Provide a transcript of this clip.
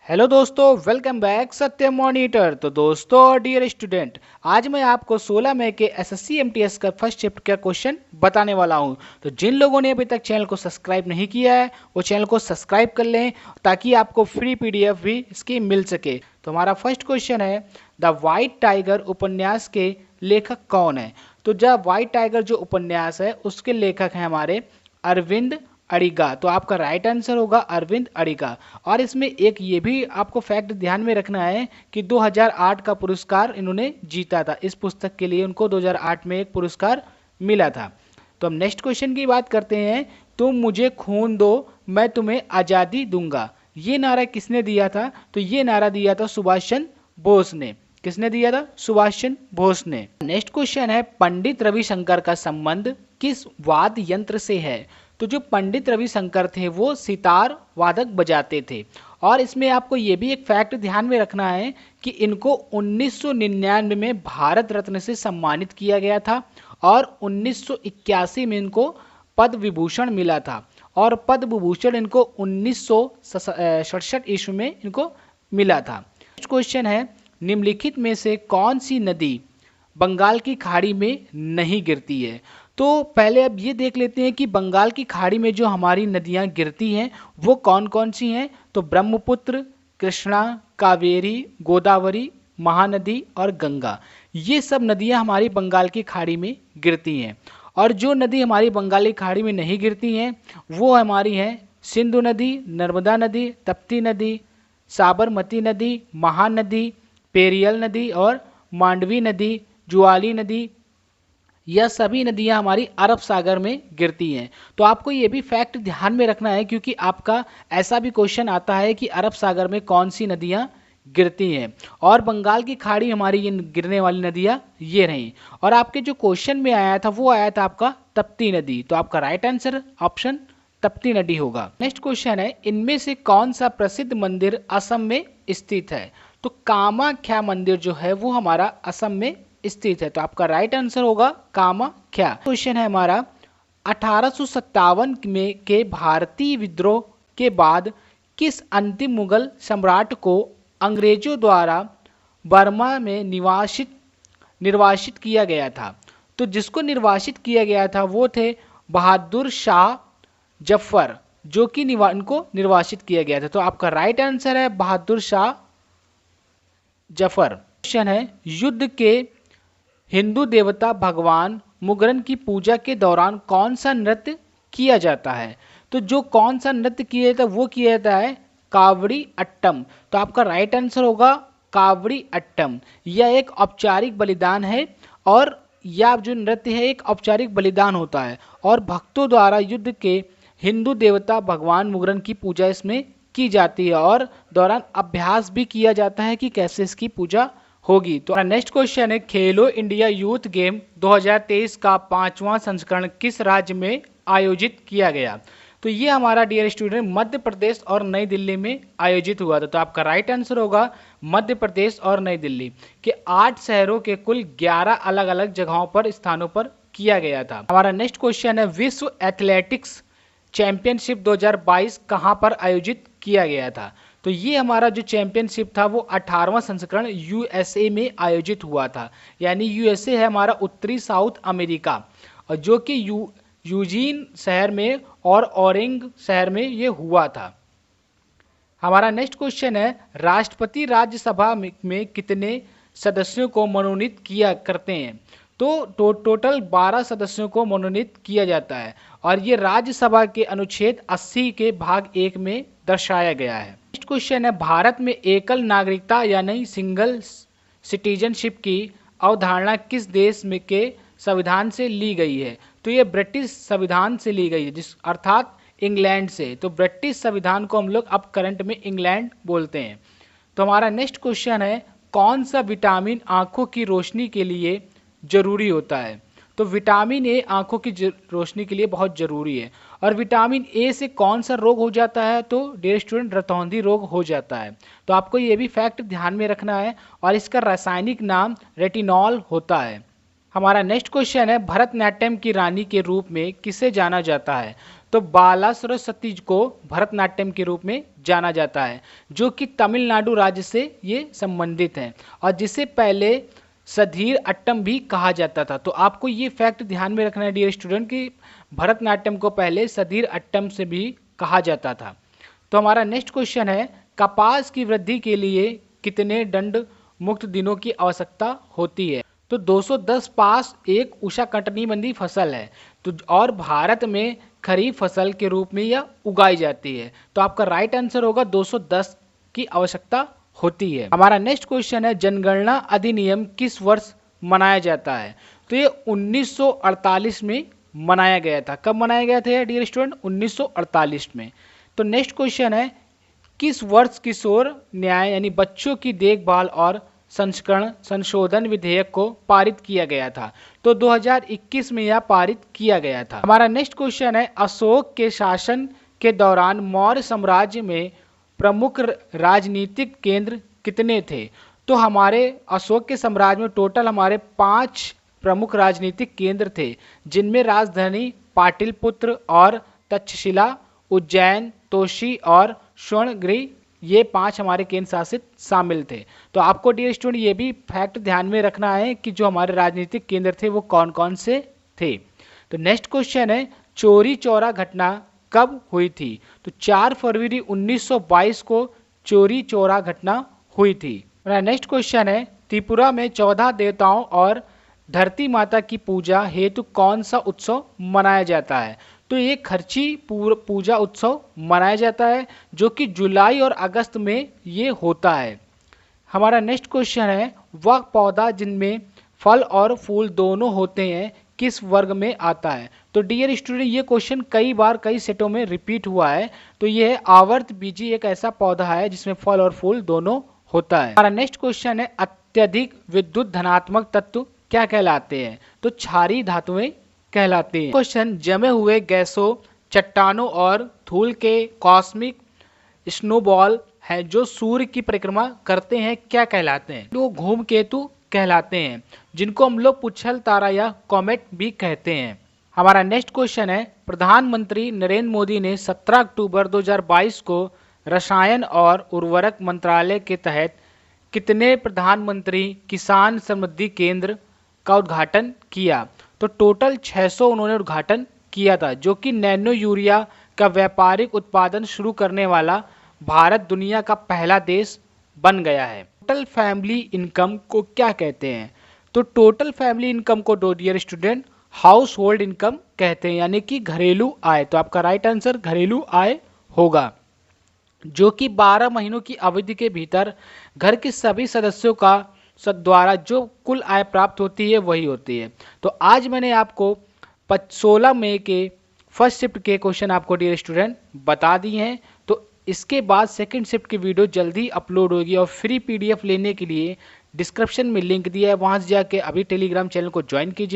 Hello दोस्तों, welcome back सत्य monitor. तो दोस्तों और डियर स्टूडेंट, आज मैं आपको 16 मई के एसएससी एमटीएस का फर्स्ट शिफ्ट का क्वेश्चन बताने वाला हूं। तो जिन लोगों ने अभी तक चैनल को सब्सक्राइब नहीं किया है वो चैनल को सब्सक्राइब कर लें ताकि आपको फ्री पीडीएफ भी इसकी मिल सके। तो हमारा फर्स्ट क्वेश्चन है, द वाइट टाइगर उपन्यास के लेखक कौन है। तो द वाइट टाइगर जो उपन्यास है उसके लेखक हैं हमारे अरविंद अडिगा। तो आपका राइट आंसर होगा अरविंद अडिगा। और इसमें एक ये भी आपको फैक्ट ध्यान में रखना है कि 2008 का पुरस्कार इन्होंने जीता था। इस पुस्तक के लिए उनको 2008 में एक पुरस्कार मिला था। तो हम नेक्स्ट क्वेश्चन की बात करते हैं। तुम मुझे खून दो, मैं तुम्हें आज़ादी दूंगा। ये नारा किसने दिया था। तो ये नारा दिया था सुभाष चंद्र बोस ने। किसने दिया था। सुभाष चंद्र बोस ने। नेक्स्ट क्वेश्चन है, पंडित रविशंकर का संबंध किस वाद्य यंत्र से है। तो जो पंडित रविशंकर थे वो सितार वादक बजाते थे। और इसमें आपको ये भी एक फैक्ट ध्यान में रखना है कि इनको 1999 में भारत रत्न से सम्मानित किया गया था और 1981 में इनको पद्म विभूषण मिला था। और पद्म विभूषण इनको 1967 ईस्वी में इनको मिला था। नेक्स्ट क्वेश्चन है, निम्नलिखित में से कौन सी नदी बंगाल की खाड़ी में नहीं गिरती है। तो पहले अब ये देख लेते हैं कि बंगाल की खाड़ी में जो हमारी नदियां गिरती हैं वो कौन कौन सी हैं। तो ब्रह्मपुत्र, कृष्णा, कावेरी, गोदावरी, महानदी और गंगा, ये सब नदियां हमारी बंगाल की खाड़ी में गिरती हैं। और जो नदी हमारी बंगाल की खाड़ी में नहीं गिरती हैं वो हमारी हैं सिंधु नदी, नर्मदा नदी, तप्ती नदी, साबरमती नदी, महानदी, पेरियल नदी और मांडवी नदी, जुआली नदी। यह सभी नदियां हमारी अरब सागर में गिरती हैं। तो आपको ये भी फैक्ट ध्यान में रखना है क्योंकि आपका ऐसा भी क्वेश्चन आता है कि अरब सागर में कौन सी नदियां गिरती हैं। और बंगाल की खाड़ी हमारी ये गिरने वाली नदियां ये रहीं। और आपके जो क्वेश्चन में आया था वो आया था आपका तप्ती नदी। तो आपका राइट आंसर ऑप्शन तप्ती नदी होगा। नेक्स्ट क्वेश्चन है, इनमें से कौन सा प्रसिद्ध मंदिर असम में स्थित है। तो कामाख्या मंदिर जो है वो हमारा असम में स्थित है। तो आपका राइट आंसर होगा कामाख्या। क्वेश्चन है हमारा, 1857 में के भारतीय विद्रोह के बाद किस अंतिम मुगल सम्राट को अंग्रेजों द्वारा बर्मा में निर्वासित किया गया था। तो जिसको निर्वासित किया गया था वो थे बहादुर शाह जफर, जो कि इनको निर्वासित किया गया था। तो आपका राइट आंसर है बहादुर शाह जफर। क्वेश्चन है, युद्ध के हिंदू देवता भगवान मुगरन की पूजा के दौरान कौन सा नृत्य किया जाता है। तो जो कौन सा नृत्य किया जाता है वो किया जाता है कावड़ी अट्टम। तो आपका राइट आंसर होगा कावड़ी अट्टम। यह एक औपचारिक बलिदान है और यह जो नृत्य है एक औपचारिक बलिदान होता है और भक्तों द्वारा युद्ध के हिंदू देवता भगवान मुगरन की पूजा इसमें की जाती है और दौरान अभ्यास भी किया जाता है कि कैसे इसकी पूजा होगी। तो नेक्स्ट क्वेश्चन है, खेलो इंडिया यूथ गेम 2023 का 5वां संस्करण किस राज्य में आयोजित किया गया। तो ये हमारा डियर स्टूडेंट मध्य प्रदेश और नई दिल्ली में आयोजित हुआ था। तो आपका राइट आंसर होगा मध्य प्रदेश और नई दिल्ली के 8 शहरों के कुल 11 अलग अलग जगहों पर स्थानों पर किया गया था। हमारा नेक्स्ट क्वेश्चन है, विश्व एथलेटिक्स चैंपियनशिप 2022 कहां पर आयोजित किया गया था। तो ये हमारा जो चैंपियनशिप था वो 18वां संस्करण यूएसए में आयोजित हुआ था। यानी यूएसए है हमारा उत्तरी साउथ अमेरिका, और जो कि यूजीन शहर में और ऑरेंग शहर में ये हुआ था। हमारा नेक्स्ट क्वेश्चन है, राष्ट्रपति राज्यसभा में कितने सदस्यों को मनोनीत किया करते हैं। तो टोटल 12 सदस्यों को मनोनीत किया जाता है और ये राज्यसभा के अनुच्छेद 80 के भाग 1 में दर्शाया गया है। नेक्स्ट क्वेश्चन है, भारत में एकल नागरिकता यानी सिंगल सिटीजनशिप की अवधारणा किस देश में के संविधान से ली गई है। तो ये ब्रिटिश संविधान से ली गई है, जिस अर्थात इंग्लैंड से। तो ब्रिटिश संविधान को हम लोग अब करंट में इंग्लैंड बोलते हैं। तो हमारा नेक्स्ट क्वेश्चन है, कौन सा विटामिन आंखों की रोशनी के लिए जरूरी होता है। तो विटामिन ए आंखों की रोशनी के लिए बहुत जरूरी है। और विटामिन ए से कौन सा रोग हो जाता है। तो डियर स्टूडेंट, रतौंधी रोग हो जाता है। तो आपको ये भी फैक्ट ध्यान में रखना है और इसका रासायनिक नाम रेटिनॉल होता है। हमारा नेक्स्ट क्वेश्चन है, भरतनाट्यम की रानी के रूप में किसे जाना जाता है। तो बाला सरस्वती को भरतनाट्यम के रूप में जाना जाता है, जो कि तमिलनाडु राज्य से ये संबंधित है और जिसे पहले सधीर अट्टम भी कहा जाता था। तो आपको ये फैक्ट ध्यान में रखना है डियर स्टूडेंट कि भरतनाट्यम को पहले सधीर अट्टम से भी कहा जाता था। तो हमारा नेक्स्ट क्वेश्चन है, कपास की वृद्धि के लिए कितने दंड मुक्त दिनों की आवश्यकता होती है? तो 210 पास एक उष्णकटिबंधीय फसल है, तो और भारत में खरीफ फसल के रूप में यह उगाई जाती है। तो आपका राइट आंसर होगा 210 की आवश्यकता होती है। हमारा नेक्स्ट क्वेश्चन है, जनगणना अधिनियम किस वर्ष मनाया जाता है? तो ये 1948 में मनाया गया था। कब मनाया गया था डियर स्टूडेंट? 1948 में। तो नेक्स्ट क्वेश्चन है, किस वर्ष किशोर न्याय यानी बच्चों की देखभाल और संशोधन विधेयक को पारित किया गया था? तो 2021 में यह पारित किया गया था। हमारा नेक्स्ट क्वेश्चन है, अशोक के शासन के दौरान मौर्य साम्राज्य में प्रमुख राजनीतिक केंद्र कितने थे? तो हमारे अशोक के साम्राज्य में टोटल हमारे 5 प्रमुख राजनीतिक केंद्र थे, जिनमें राजधानी पाटलिपुत्र और तक्षशिला, उज्जैन, तोशी और स्वर्णगिरि, ये 5 हमारे केंद्र शासित शामिल थे। तो आपको डियर स्टूडेंट ये भी फैक्ट ध्यान में रखना है कि जो हमारे राजनीतिक केंद्र थे वो कौन कौन से थे। तो नेक्स्ट क्वेश्चन है, चौरी चौरा घटना कब हुई थी? तो 4 फरवरी 1922 को चौरी चौरा घटना हुई थी। नेक्स्ट क्वेश्चन है, त्रिपुरा में 14 देवताओं और धरती माता की पूजा हेतु कौन सा उत्सव मनाया जाता है? तो ये खर्ची पूजा उत्सव मनाया जाता है, जो कि जुलाई और अगस्त में ये होता है। हमारा नेक्स्ट क्वेश्चन है, वह पौधा जिनमें फल और फूल दोनों होते हैं किस वर्ग में आता है? तो डियर स्टूडेंट ये क्वेश्चन कई बार कई सेटों में रिपीट हुआ है। तो ये है आवर्त बीजी, एक ऐसा पौधा है जिसमें फल और फूल दोनों होता है। हमारा नेक्स्ट क्वेश्चन है, अत्यधिक विद्युत धनात्मक तत्व क्या कहलाते हैं? तो क्षारीय धातुएं कहलाते हैं। क्वेश्चन, जमे हुए गैसों, चट्टानों और धूल के कॉस्मिक स्नोबॉल हैं जो सूर्य की परिक्रमा करते हैं, क्या कहलाते हैं? तो धूमकेतु कहलाते हैं, जिनको हम लोग पुच्छल तारा या कॉमेट भी कहते हैं। हमारा नेक्स्ट क्वेश्चन है, प्रधानमंत्री नरेंद्र मोदी ने 17 अक्टूबर 2022 को रसायन और उर्वरक मंत्रालय के तहत कितने प्रधानमंत्री किसान समृद्धि केंद्र का उद्घाटन किया? तो टोटल 600 उन्होंने उद्घाटन किया था, जो कि नैनो यूरिया का व्यापारिक उत्पादन शुरू करने वाला भारत दुनिया का पहला देश बन गया है। टोटल फैमिली इनकम को क्या कहते हैं? तो टोटल फैमिली इनकम को dear student household income कहते हैं, यानी कि घरेलू आय। तो आपका राइट आंसर घरेलू आय होगा, जो कि 12 महीनों की अवधि के भीतर घर के सभी सदस्यों का द्वारा जो कुल आय प्राप्त होती है वही होती है। तो आज मैंने आपको 16 मई के फर्स्ट शिफ्ट के क्वेश्चन आपको डियर स्टूडेंट बता दिए हैं। तो इसके बाद सेकंड शिफ्ट की वीडियो जल्दी अपलोड होगी और फ्री PDF लेने के लिए डिस्क्रिप्शन में लिंक दिया है, वहां से जाके अभी टेलीग्राम चैनल को ज्वाइन कीजिए।